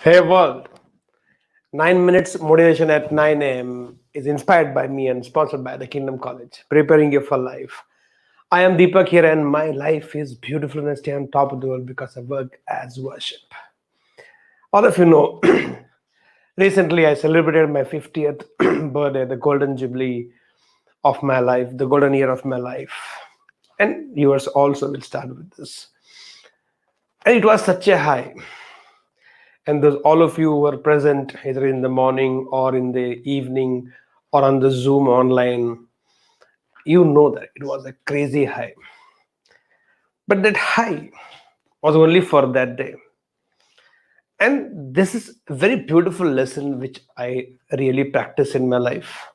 Hey world, 9 minutes motivation at 9 a.m. is inspired by me and sponsored by the Kingdom College, preparing you for life. I am Deepak here, and my life is beautiful and I stay on top of the world because I work as worship. All of you know, recently I celebrated my 50th birthday, the golden jubilee of my life, the golden year of my life. And yours also will start with this. And it was such a high. And those all of you who were present either in the morning or in the evening or on the Zoom online, you know that it was a crazy high. But that high was only for that day. And this is a very beautiful lesson which I really practice in my life.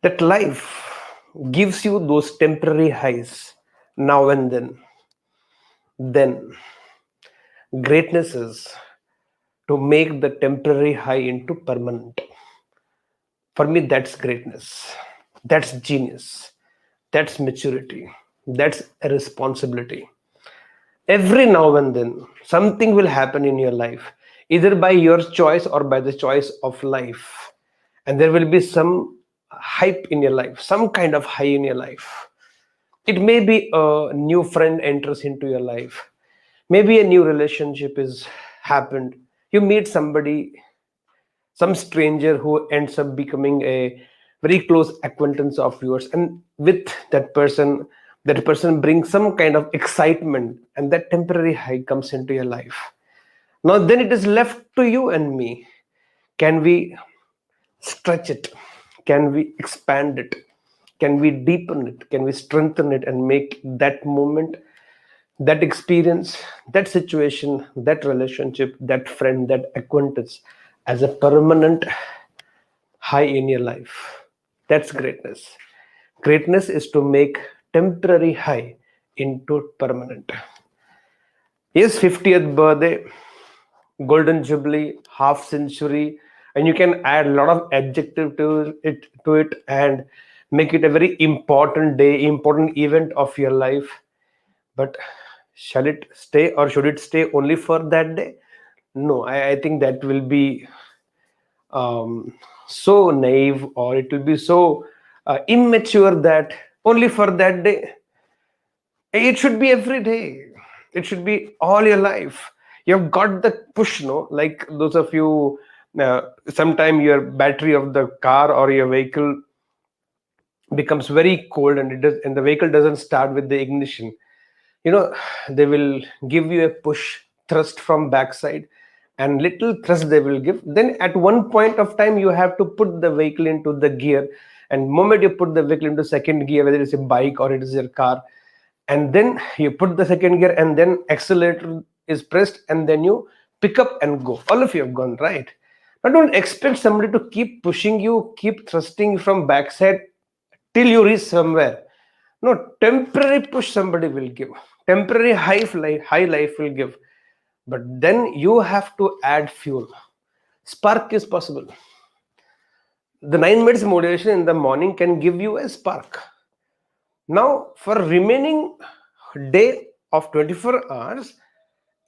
That life gives you those temporary highs now and then. Then greatness is to make the temporary high into permanent. For me, that's greatness. That's genius. That's maturity. That's a responsibility. Every now and then, something will happen in your life, either by your choice or by the choice of life. And there will be some hype in your life, some kind of high in your life. It may be a new friend enters into your life. Maybe a new relationship is happened. You meet somebody, some stranger who ends up becoming a very close acquaintance of yours, and with that person brings some kind of excitement, and that temporary high comes into your life. Now then it is left to you and me. Can we stretch it? Can we expand it? Can we deepen it? Can we strengthen it and make that moment, that experience, that situation, that relationship, that friend, that acquaintance as a permanent high in your life? That's greatness. Greatness is to make temporary high into permanent. Yes, 50th birthday, golden jubilee, half century, and you can add a lot of adjective to it and make it a very important day, important event of your life. But shall it stay or should it stay only for that day? No, I think that will be so naive, or it will be so immature that only for that day. It should be every day. It should be all your life. You've got the push, no? Like those of you, sometime your battery of the car or your vehicle becomes very cold, and and the vehicle doesn't start with the ignition. You know, they will give you a push thrust from backside, and little thrust they will give. Then at one point of time, you have to put the vehicle into the gear, and moment you put the vehicle into second gear, whether it's a bike or it is your car, and then you put the second gear and then accelerator is pressed, and then you pick up and go. All of you have gone, right? Now don't expect somebody to keep pushing you, keep thrusting from backside till you reach somewhere. No, temporary push somebody will give, temporary high life will give, but then you have to add fuel. Spark is possible. The 9 minutes motivation in the morning can give you a spark. Now, for remaining day of 24 hours,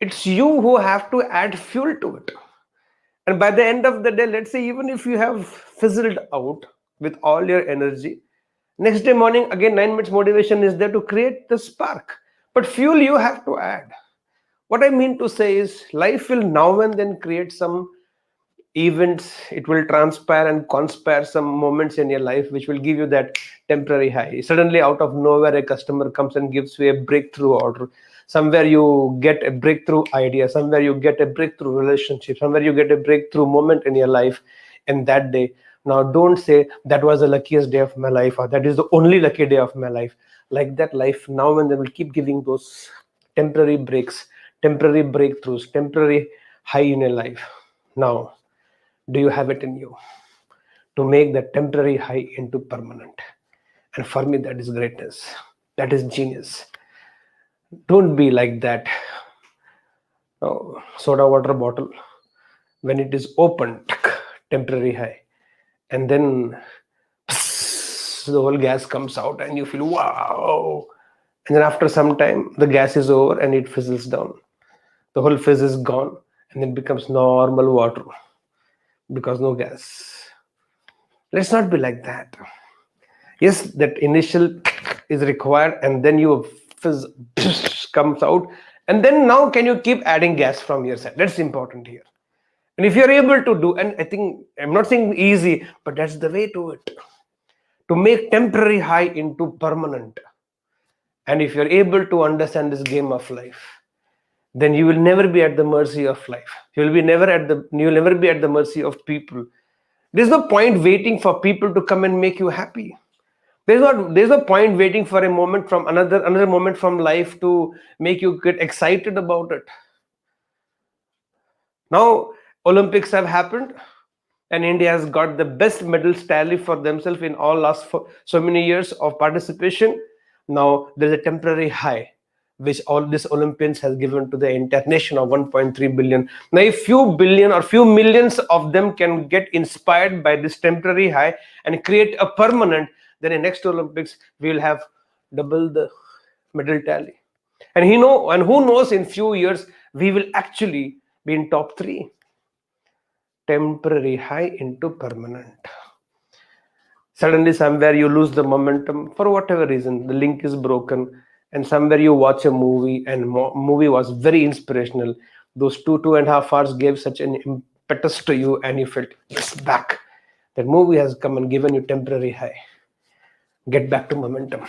it's you who have to add fuel to it. And by the end of the day, let's say even if you have fizzled out with all your energy, next day morning, again, 9 minutes motivation is there to create the spark. But fuel you have to add. What I mean to say is, life will now and then create some events, it will transpire and conspire some moments in your life which will give you that temporary high. Suddenly out of nowhere a customer comes and gives you a breakthrough order, somewhere you get a breakthrough idea, somewhere you get a breakthrough relationship, somewhere you get a breakthrough moment in your life. And that day, now don't say that was the luckiest day of my life or that is the only lucky day of my life. Like that, life now and then will keep giving those temporary breaks, temporary breakthroughs, temporary high in your life. Now, do you have it in you to make that temporary high into permanent? And for me, that is greatness. That is genius. Don't be like that soda water bottle when it is open, temporary high, and then the whole gas comes out and you feel wow. And then after some time, the gas is over and it fizzles down. The whole fizz is gone, and then becomes normal water because no gas. Let's not be like that. Yes, that initial is required, and then you fizz comes out, and then now can you keep adding gas from your side? That's important here. And if you're able to do, and I think I'm not saying easy, but that's the way to it, to make temporary high into permanent. And if you're able to understand this game of life, then you will never be at the mercy of life. You will never be at the mercy of people. There's no point waiting for people to come and make you happy. There's no point waiting for a moment from another moment from life to make you get excited about it. Now Olympics have happened, and India has got the best medals tally for themselves in all last for so many years of participation. Now there's a temporary high which all these Olympians has given to the entire nation of 1.3 billion. Now a few billion or few millions of them can get inspired by this temporary high and create a permanent, then in next Olympics we will have double the medal tally. And who knows, in few years we will actually be in top 3. Temporary high into permanent. Suddenly somewhere you lose the momentum for whatever reason, the link is broken, and somewhere you watch a movie and movie was very inspirational. Those 2.5 hours gave such an impetus to you, and you felt yes, back. That movie has come and given you temporary high. Get back to momentum,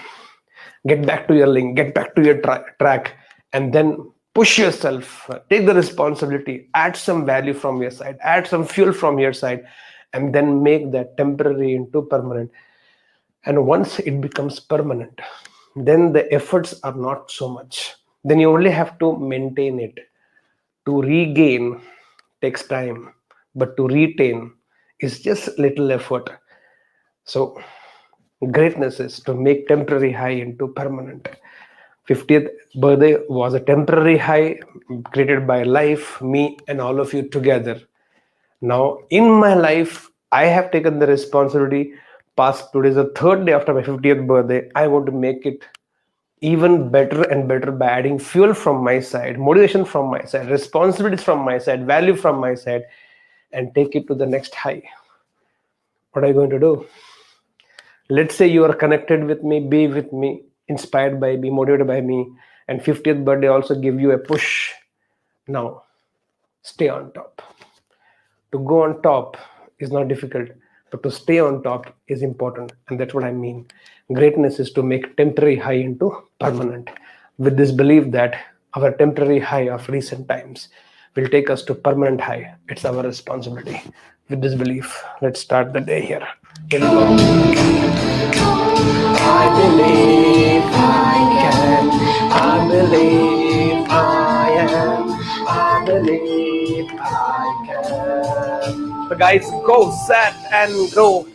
get back to your link, get back to your track, and then push yourself, take the responsibility, add some value from your side, add some fuel from your side, and then make that temporary into permanent. And once it becomes permanent, then the efforts are not so much, then you only have to maintain it. To regain takes time, but to retain is just little effort. So greatness is to make temporary high into permanent. 50th birthday was a temporary high created by life, me, and all of you together. Now, in my life, I have taken the responsibility. Past today is the third day after my 50th birthday. I want to make it even better and better by adding fuel from my side, motivation from my side, responsibilities from my side, value from my side, and take it to the next high. What are you going to do? Let's say you are connected with me, be with me, inspired by me, motivated by me, and 50th birthday also give you a push. Now, stay on top. To go on top is not difficult, but to stay on top is important, and that's what I mean. Greatness is to make temporary high into permanent, with this belief that our temporary high of recent times will take us to permanent high. It's our responsibility. With this belief, let's start the day here. Here we go. I believe I can. I believe I am. I believe I can. So guys, go set and grow.